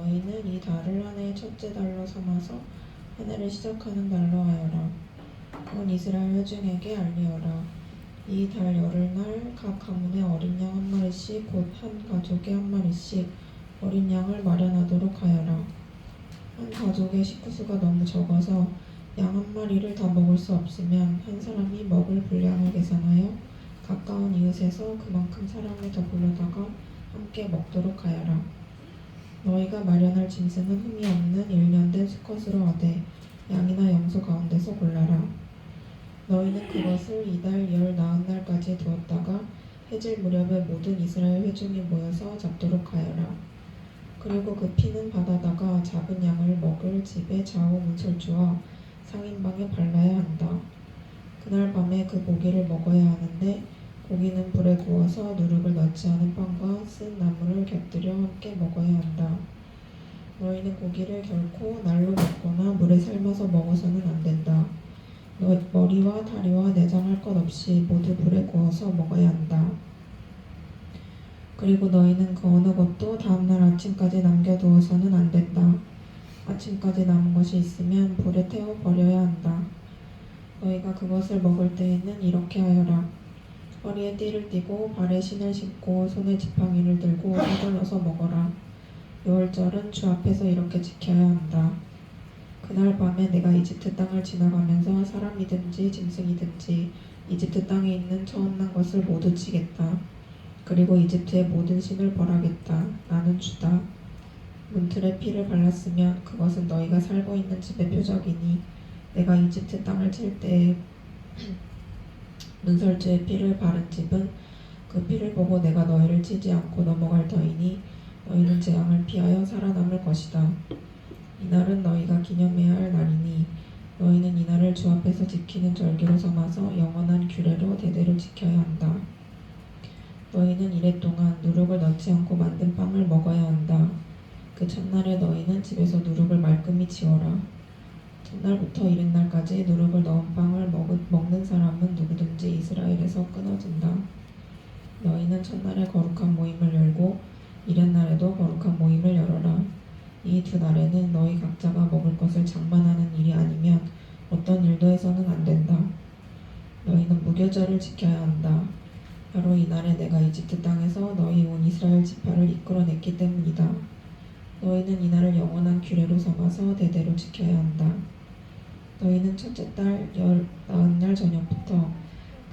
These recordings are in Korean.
너희는 이 달을 한 해의 첫째 달로 삼아서 한 해를 시작하는 달로 하여라. 온 이스라엘 회중에게 알리어라. 이 달 열흘날 각 가문의 어린 양 한 마리씩 곧 한 가족에 한 마리씩 어린 양을 마련하도록 하여라. 한 가족의 식구수가 너무 적어서 양 한 마리를 다 먹을 수 없으면 한 사람이 먹을 분량을 계산하여 가까운 이웃에서 그만큼 사람을 더 불러다가 함께 먹도록 하여라. 너희가 마련할 짐승은 흠이 없는 1년 된 수컷으로 하되 양이나 염소 가운데서 골라라. 너희는 그것을 이달 열 나흔 날까지 두었다가 해질 무렵에 모든 이스라엘 회중이 모여서 잡도록 하여라. 그리고 그 피는 바다다가 잡은 양을 먹을 집의 좌우 문설주와 상인방에 발라야 한다. 그날 밤에 그 고기를 먹어야 하는데 고기는 불에 구워서 누룩을 넣지 않은 빵과 쓴 나물을 곁들여 함께 먹어야 한다. 너희는 고기를 결코 날로 먹거나 물에 삶아서 먹어서는 안 된다. 머리와 다리와 내장할 것 없이 모두 불에 구워서 먹어야 한다. 그리고 너희는 그 어느 것도 다음날 아침까지 남겨두어서는 안 된다. 아침까지 남은 것이 있으면 불에 태워 버려야 한다. 너희가 그것을 먹을 때에는 이렇게 하여라. 허리에 띠를 띠고 발에 신을 신고 손에 지팡이를 들고 서둘러서 먹어라. 유월절은 주 앞에서 이렇게 지켜야 한다. 그날 밤에 내가 이집트 땅을 지나가면서 사람이든지 짐승이든지 이집트 땅에 있는 처음 난 것을 모두 치겠다. 그리고 이집트의 모든 신을 벌하겠다. 나는 주다. 문틀에 피를 발랐으면 그것은 너희가 살고 있는 집의 표적이니 내가 이집트 땅을 칠 때에 문설주의 피를 바른 집은 그 피를 보고 내가 너희를 치지 않고 넘어갈 터이니 너희는 재앙을 피하여 살아남을 것이다. 이날은 너희가 기념해야 할 날이니 너희는 이날을 주 앞에서 지키는 절기로 삼아서 영원한 규례로 대대로 지켜야 한다. 너희는 이래 동안 누룩을 넣지 않고 만든 빵을 먹어야 한다. 그 첫날에 너희는 집에서 누룩을 말끔히 지워라. 첫날부터 이튿날까지 누룩을 넣은 빵을 먹는 사람은 누구든지 이스라엘에서 끊어진다. 너희는 첫날에 거룩한 모임을 열고 이튿날에도 거룩한 모임을 열어라. 이 두 날에는 너희 각자가 먹을 것을 장만하는 일이 아니면 어떤 일도 해서는 안 된다. 너희는 무교절을 지켜야 한다. 바로 이날에 내가 이집트 땅에서 너희 온 이스라엘 지파를 이끌어냈기 때문이다. 너희는 이날을 영원한 규례로 삼아서 대대로 지켜야 한다. 너희는 첫째 달 나흔 날 저녁부터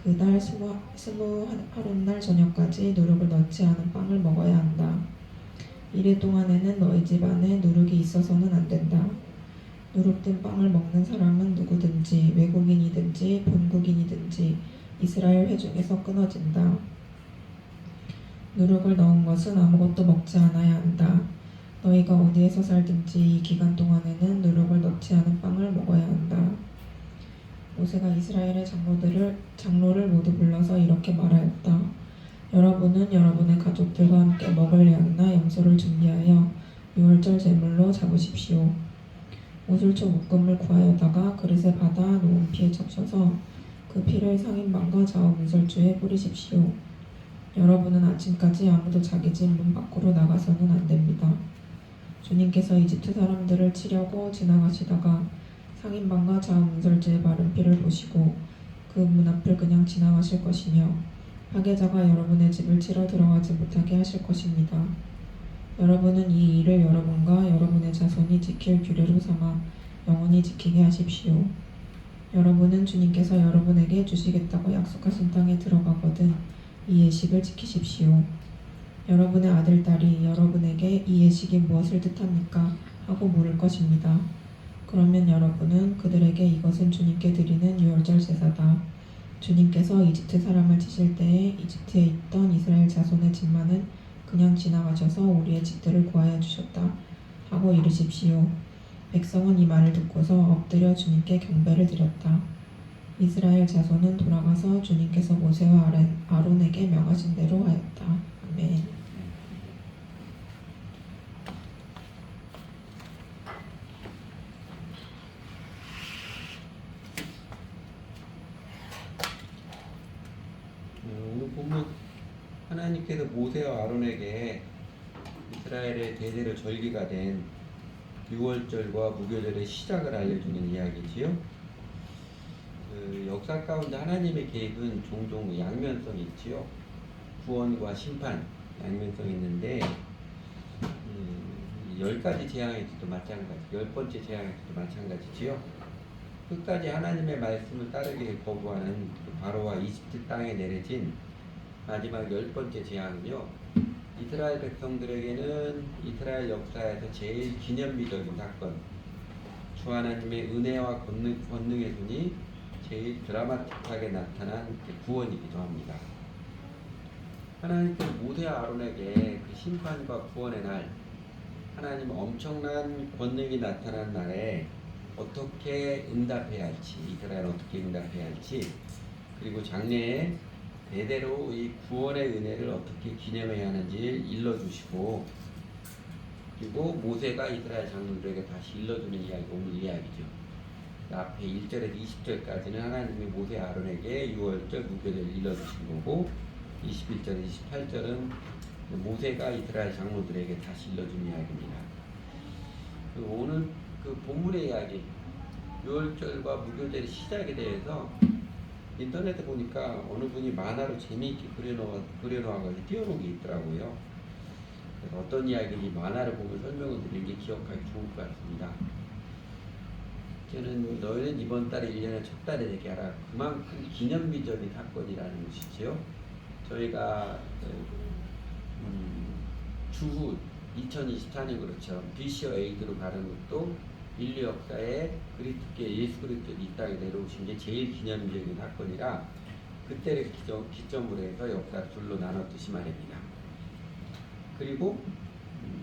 그 달 21날 저녁까지 누룩을 넣지 않은 빵을 먹어야 한다. 이래 동안에는 너희 집 안에 누룩이 있어서는 안 된다. 누룩된 빵을 먹는 사람은 누구든지 외국인이든지 본국인이든지 이스라엘 회중에서 끊어진다. 누룩을 넣은 것은 아무것도 먹지 않아야 한다. 너희가 어디에서 살든지 이 기간 동안에는 누룩을 넣지 않은 빵을 먹어야 한다. 모세가 이스라엘의 장로를 모두 불러서 이렇게 말하였다. 여러분은 여러분의 가족들과 함께 먹을 양이나 염소를 준비하여 유월절 제물로 잡으십시오. 오술초 묶음을 구하여다가 그릇에 받아 놓은 피에 적셔서 그 피를 상인방과 좌우 문설주에 뿌리십시오. 여러분은 아침까지 아무도 자기 집 문 밖으로 나가서는 안 됩니다. 주님께서 이집트 사람들을 치려고 지나가시다가 상인방과 좌우 문설주에 바른 피를 보시고 그 문 앞을 그냥 지나가실 것이며 파괴자가 여러분의 집을 치러 들어가지 못하게 하실 것입니다. 여러분은 이 일을 여러분과 여러분의 자손이 지킬 규례로 삼아 영원히 지키게 하십시오. 여러분은 주님께서 여러분에게 주시겠다고 약속하신 땅에 들어가거든 이 예식을 지키십시오. 여러분의 아들, 딸이 여러분에게 이 예식이 무엇을 뜻합니까? 하고 물을 것입니다. 그러면 여러분은 그들에게 이것은 주님께 드리는 유월절 제사다. 주님께서 이집트 사람을 치실 때에 이집트에 있던 이스라엘 자손의 집만은 그냥 지나가셔서 우리의 집들을 구하여 주셨다. 하고 이르십시오. 백성은 이 말을 듣고서 엎드려 주님께 경배를 드렸다. 이스라엘 자손은 돌아가서 주님께서 모세와 아론에게 명하신 대로 하였다. 아멘. 오늘 보면 하나님께서 모세와 아론에게 이스라엘의 대대로 절기가 된 유월절과 무교절의 시작을 알려주는 이야기지요. 그 역사 가운데 하나님의 계획은 종종 양면성이 있지요. 구원과 심판, 양면성이 있는데 10가지 재앙에서도 마찬가지, 10번째 재앙에서도 마찬가지지요. 끝까지 하나님의 말씀을 따르기를 거부하는 바로와 이집트 땅에 내려진 마지막 10번째 재앙은요, 이스라엘 백성들에게는 이스라엘 역사에서 제일 기념비적인 사건, 주 하나님의 은혜와 권능의 손이 제일 드라마틱하게 나타난 구원이기도 합니다. 하나님께서 모세와 아론에게 그 심판과 구원의 날, 하나님 엄청난 권능이 나타난 날에 어떻게 응답해야 할지, 이스라엘은 어떻게 응답해야 할지, 그리고 장래에 대대로 이 구원의 은혜를 어떻게 기념해야 하는지 일러주시고, 그리고 모세가 이스라엘 장로들에게 다시 일러주는 이야기가 오늘 이야기죠. 앞에 1절에서 20절까지는 하나님이 모세 아론에게 유월절, 무교절 일러주신 거고, 21절, 28절은 모세가 이스라엘 장로들에게 다시 일러준 이야기입니다. 오늘 그 본문의 이야기, 유월절과 무교절의 시작에 대해서 인터넷에 보니까 어느 분이 만화로 재미있게 그려놓아가지고 띄워놓은 게 있더라고요. 그래서 어떤 이야기인지 만화를 보면 설명을 드리는 게 기억하기 좋을 것 같습니다. 저는 너희는 이번 달에 1년의 첫 달에 되게 하라. 그만큼 기념비적인 사건이라는 것이지요. 저희가 주후 2024년 그렇죠. BC와 AD로 가는 것도 인류 역사에 그리스도께 예수 그리스도 이 땅에 내려오신 게 제일 기념적인 사건이라 그때를 기점으로 해서 역사를 둘로 나눴듯이 말입니다. 그리고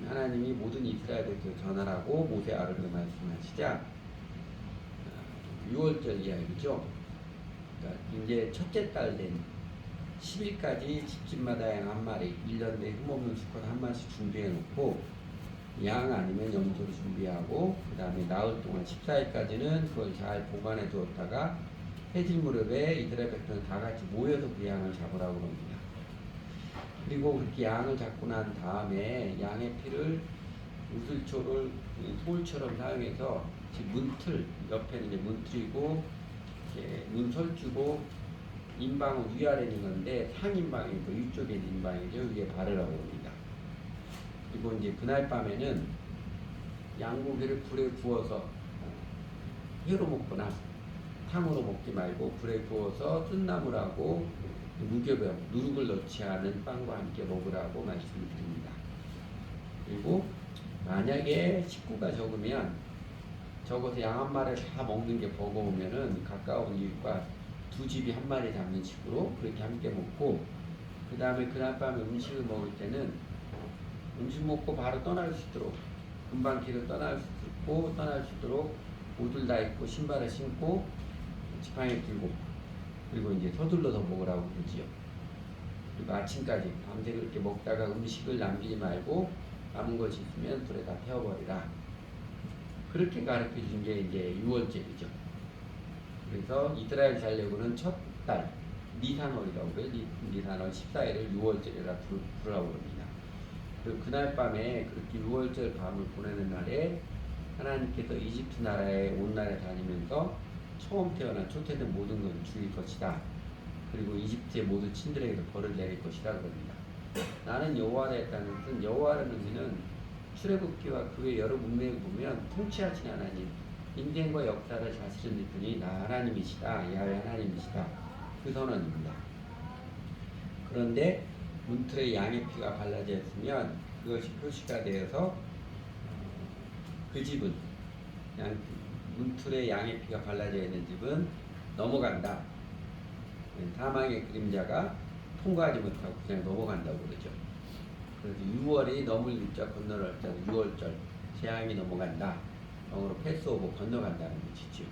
하나님이 모든 이스라엘에게 전하라고 모세 아론에게 말씀하시자 6월절 이야기죠. 그러니까 이제 첫째 달 된 10일까지 집집마다 양 한 마리, 1년 내에 흠없는 수컷 한 마리씩 준비해 놓고 양 아니면 염소를 준비하고 그 다음에 나흘 동안 14일까지는 그걸 잘 보관해 두었다가 해질 무렵에 이스라엘 백성은 다 같이 모여서 그 양을 잡으라고 합니다. 그리고 그렇게 양을 잡고 난 다음에 양의 피를 우슬초를 돌처럼 사용해서 문틀 옆에는 이제 문틀이고 문설주고 인방은 위아래 있는 건데 상인방이고 위쪽에 있는 인방이죠. 위에 바르라고 합니다. 그리고 이제 그날 밤에는 양고기를 불에 구워서 회로 먹거나 탕으로 먹지 말고 불에 구워서 쓴나물하고 무교병, 누룩을 넣지 않은 빵과 함께 먹으라고 말씀을 드립니다. 그리고 만약에 식구가 적으면 적어서 양 한 마리를 다 먹는 게 버거우면은 가까운 이웃과 두 집이 한 마리 잡는 식으로 그렇게 함께 먹고, 그 다음에 그날 밤에 음식을 먹을 때는 음식 먹고 바로 떠날 수 있도록 금방 길을 떠날 수 있도록 옷을 다 입고 신발을 신고 지팡이 들고 그리고 이제 서둘러서 먹으라고 그러지요. 그리고 아침까지 밤새 그렇게 먹다가 음식을 남기지 말고 남은 것이 있으면 불에다 태워버리라. 그렇게 가르쳐 준 게 이제 6월절이죠. 그래서 이스라엘 살려고는 첫 달 니산월이라고 그래요. 니산월 14일을 6월절이라 부르라고 합니다. 그리고 그날 밤에 그렇게 6월절 밤을 보내는 날에 하나님께서 이집트 나라에 온 날에 다니면서 처음 태어난 초태된 모든 건 죽일 것이다. 그리고 이집트의 모든 친들에게서 벌을 내릴 것이다 그럽니다. 나는 여호와라 했다는 뜻은 여호와라는 의미는 출애굽기와 그 외 여러 문맥을 보면 통치하신 하나님, 인생과 역사를 다스리는 분이 나 하나님이시다, 야훼 하나님이시다, 그 선언입니다. 그런데 문틀에 양의 피가 발라져 있으면 그것이 표시가 되어서 그 집은 문틀에 양의 피가 발라져 있는 집은 넘어간다. 사망의 그림자가 통과하지 못하고 그냥 넘어간다고 그러죠. 그래서 6월이 넘을 유자 건너를 할 때는 6월절 재앙이 넘어간다. 영어로 패스오버 건너간다는 뜻이죠.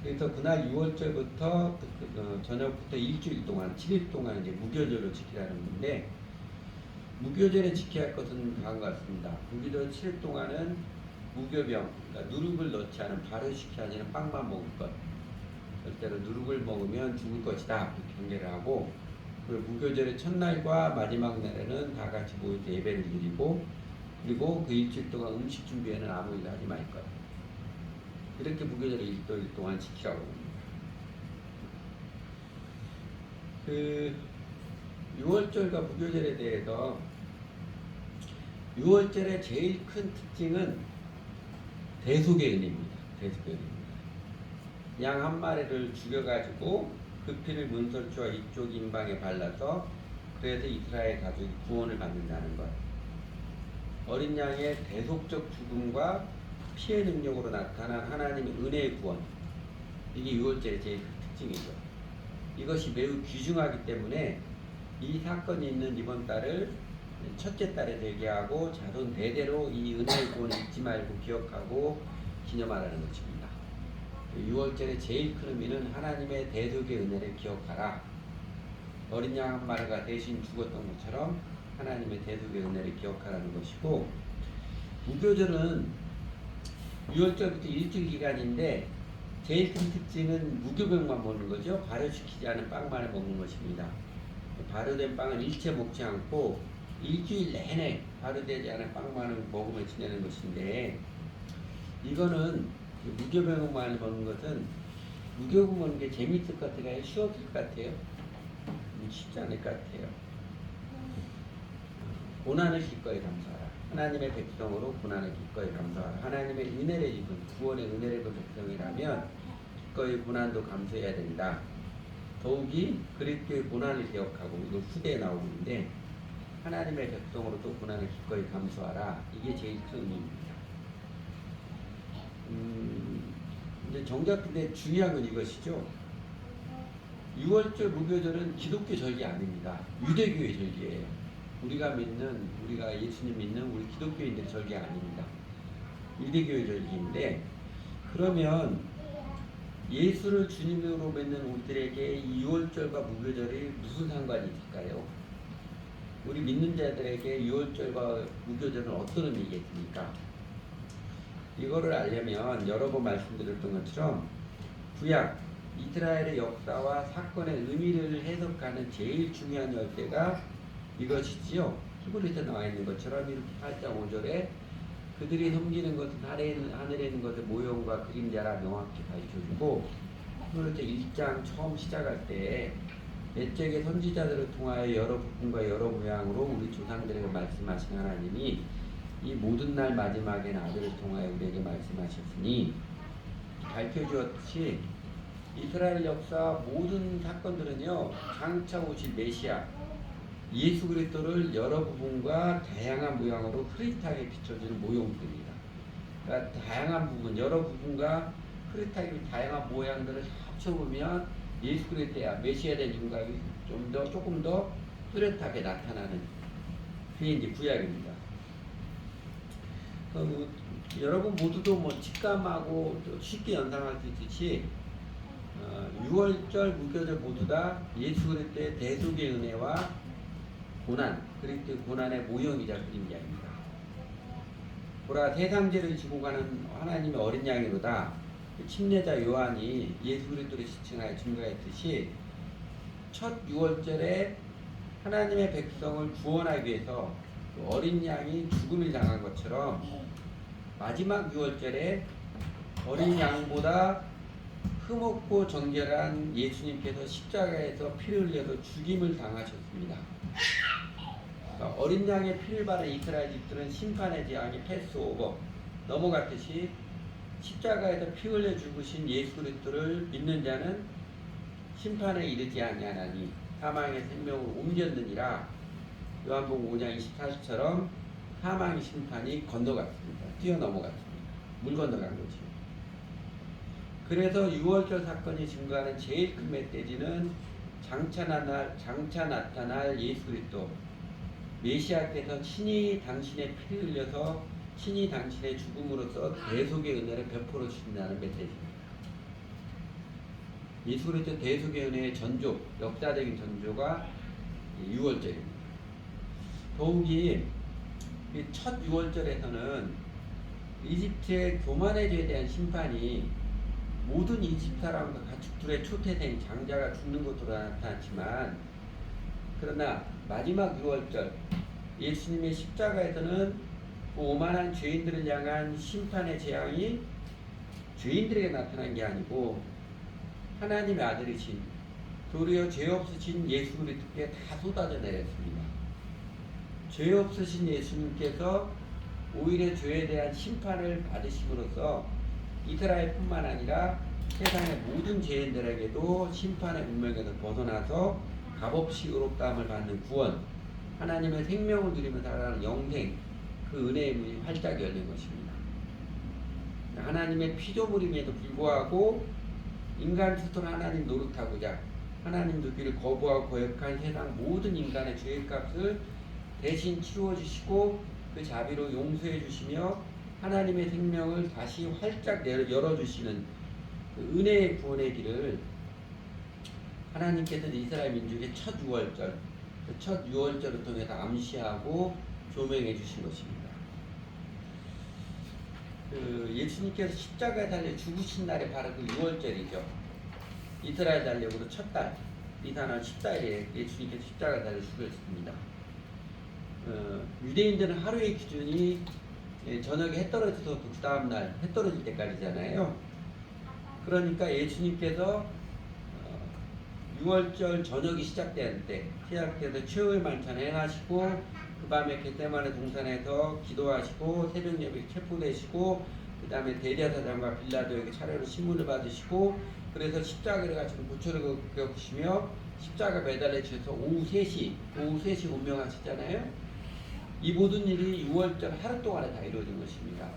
그래서 그날 6월절부터 저녁부터 일주일 동안 7일 동안 이제 무교절을 지키라는 건데, 무교절에 지켜야 할 것은 다음과 같습니다. 무교절 7일 동안은 무교병, 그러니까 누룩을 넣지 않은 발효시키지 않은 빵만 먹을 것. 절대로 누룩을 먹으면 죽을 것이다. 그렇게 경계를 하고, 그리고 무교절의 첫날과 마지막 날에는 다 같이 모여서 예배를 드리고, 그리고 그 일주일 동안 음식 준비에는 아무 일 하지 말 거야. 이렇게 무교절을 일주일 동안 지키라고 합니다. 그 6월절과 무교절에 대해서 6월절의 제일 큰 특징은 대속의 은혜입니다. 대속의 은혜입니다. 양 한 마리를 죽여가지고 그 피를 문설주와 이쪽 임방에 발라서 그래서 이스라엘 가족이 구원을 받는다는 것. 어린 양의 대속적 죽음과 피의 능력으로 나타난 하나님의 은혜의 구원. 이게 6월절의 제일 큰 특징이죠. 이것이 매우 귀중하기 때문에 이 사건이 있는 이번 달을 첫째 달에 되게 하고 자손 대대로 이 은혜의 구원을 잊지 말고 기억하고 기념하라는 것입니다. 6월절의 제일 큰 의미는 하나님의 대속의 은혜를 기억하라. 어린 양 한 마리가 대신 죽었던 것처럼 하나님의 대속의 은혜를 기억하라는 것이고, 무교절은 6월절부터 일주일 기간인데 제일 큰 특징은 무교병만 먹는 거죠. 발효시키지 않은 빵만을 먹는 것입니다. 발효된 빵은 일체 먹지 않고 일주일 내내 발효되지 않은 빵만을 먹으며 지내는 것인데, 이거는 무교병만 먹는 것은 무교병 먹는 게 재밌을 것 같아요? 쉬웠을 것 같아요? 쉽지 않을 것 같아요. 고난을 기꺼이 감사하라. 하나님의 백성으로 고난을 기꺼이 감사하라. 하나님의 은혜를 입은 구원의 은혜를 입은 백성이라면 기꺼이 고난도 감수해야 된다. 더욱이 그리스도의 고난을 기억하고, 이거 후대에 나오고 있는데, 하나님의 백성으로 또 고난을 기꺼이 감수하라. 이게 제일 큰 의미입니다. 이제 정작 근데 중요한 건 이것이죠. 6월절 무교절은 기독교 절기 아닙니다. 유대교의 절기예요. 우리가 예수님 믿는 우리 기독교인들의 절기 아닙니다. 유대교의 절기인데, 그러면 예수를 주님으로 믿는 우리들에게 이 6월절과 무교절이 무슨 상관이 있을까요? 우리 믿는 자들에게 6월절과 무교절은 어떤 의미겠습니까? 이거를 알려면 여러 번 말씀드렸던 것처럼 구약 이스라엘의 역사와 사건의 의미를 해석하는 제일 중요한 열쇠가 이것이지요. 히브리서에 나와 있는 것처럼 이렇게 8장 5절에 그들이 섬기는 것은 하늘에 있는 것의 모형과 그림자라 명확히 가르쳐주고, 히브리서 1장 처음 시작할 때 옛적의 선지자들을 통하여 여러 부분과 여러 모양으로 우리 조상들에게 말씀하신 하나님이 이 모든 날 마지막엔 아들을 통하여 우리에게 말씀하셨으니, 밝혀주었듯이 이스라엘 역사 모든 사건들은요, 장차 오실 메시아 예수 그리스도를 여러 부분과 다양한 모양으로 흐릿하게 비춰주는 모형들입니다. 그러니까 다양한 부분, 여러 부분과 흐릿하게 다양한 모양들을 합쳐보면 예수 그리스도야 메시아에 대한 윤곽이 조금 더 뚜렷하게 나타나는, 그게 이제 구약입니다. 여러분 모두도 뭐 직감하고 쉽게 연상할 수 있듯이 6월절, 무교절 모두 다 예수 그리스도의 대속의 은혜와 고난, 그리스도의 고난의 모형이자 그림자입니다. 보라, 세상 죄를 지고 가는 하나님의 어린 양이로다. 침례자 요한이 예수 그리스도를 시칭하여 증거했듯이 첫 6월절에 하나님의 백성을 구원하기 위해서 어린 양이 죽음을 당한 것처럼 마지막 6월절에 어린 양보다 흠없고 정결한 예수님께서 십자가에서 피를 흘려서 죽임을 당하셨습니다. 어린 양의 피를 바른 이스라엘 집들은 심판의 재앙이 패스오버 넘어갔듯이 십자가에서 피 흘려 죽으신 예수 그리스도를 믿는 자는 심판에 이르지 아니하나니 사망의 생명으로 옮겼느니라. 요한복음 5장 24절처럼 사망의 심판이 건너갔습니다. 뛰어넘어갔습니다. 물 건너간 거지. 그래서 6월절 사건이 증거하는 제일 큰 멧돼지는 장차 나타날 예수 그리스도 메시아께서 친히 당신의 피를 흘려서 친히 당신의 죽음으로써 대속의 은혜를 베풀어 주신다는 멧돼지입니다. 예수 그리스도 대속의 은혜의 전조, 역사적인 전조가 6월절입니다. 더욱이 첫 6월절에서는 이집트의 교만의 죄에 대한 심판이 모든 이집트 사람과 가축들의 초태생 장자가 죽는 것으로 나타났지만, 그러나 마지막 6월절 예수님의 십자가에서는 그 오만한 죄인들을 향한 심판의 재앙이 죄인들에게 나타난 게 아니고 하나님의 아들이신 도리어 죄 없으신 예수 그리스도께 다 쏟아져 내렸습니다. 죄 없으신 예수님께서 오히려 죄에 대한 심판을 받으심으로써 이스라엘뿐만 아니라 세상의 모든 죄인들에게도 심판의 운명에서 벗어나서 값없이 의롭다함을 받는 구원, 하나님의 생명을 누리며 살아가는 영생, 그 은혜의 문이 활짝 열린 것입니다. 하나님의 피조물임에도 불구하고 인간 스스로 하나님 노릇하고자 하나님 두기를 거부하고 거역한 세상 모든 인간의 죄의 값을 대신 치루어 주시고 그 자비로 용서해 주시며 하나님의 생명을 다시 활짝 열어주시는 그 은혜의 구원의 길을 하나님께서 이스라엘 민족의 첫 6월절, 그 첫 6월절을 통해서 암시하고 조명해 주신 것입니다. 그 예수님께서 십자가에 달려 죽으신 날이 바로 그 6월절이죠. 이스라엘 달력으로 첫 달, 이사날 14일에 예수님께서 십자가에 달려 죽으셨습니다. 유대인들은 하루의 기준이 저녁에 해 떨어져서 그 다음날 해 떨어질 때까지잖아요. 그러니까 예수님께서 6월절 저녁이 시작돼서 최후의 만찬을 행하시고 그 밤에 겟세마네 동산에서 기도하시고 새벽 예배에 체포되시고 그 다음에 대제사장과 빌라도에게 차례로 신문을 받으시고 그래서 십자가를 가지고 고초를 겪으시며 십자가 매달려 주셔서 오후 3시 운명하시잖아요. 이 모든 일이 6월절 하루 동안에 다 이루어진 것입니다.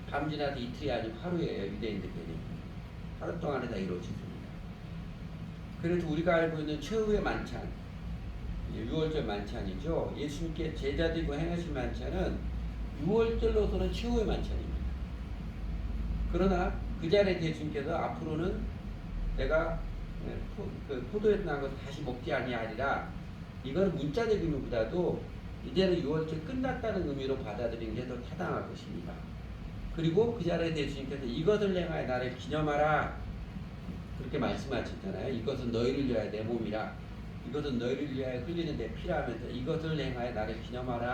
밤지나도 이틀이 아니고 하루예요. 유대인들끼리 하루 동안에 다 이루어집니다. 그래서 우리가 알고 있는 최후의 만찬 6월절 만찬이죠. 예수님께 제자들과 행하신 만찬은 6월절로서는 최후의 만찬입니다. 그러나 그 자리에 예수님께서 앞으로는 내가 포도에서 난 것을 다시 먹지 아니하리라. 이건 문자적인 의미보다도 이제는 6월절 끝났다는 의미로 받아들이는 게 더 타당할 것입니다. 그리고 그 자리에 예수님께서 이것을 행하여 나를 기념하라 그렇게 말씀하셨잖아요. 이것은 너희를 위하여 내 몸이라. 이것은 너희를 위하여 흘리는 내 피라 하면서 이것을 행하여 나를 기념하라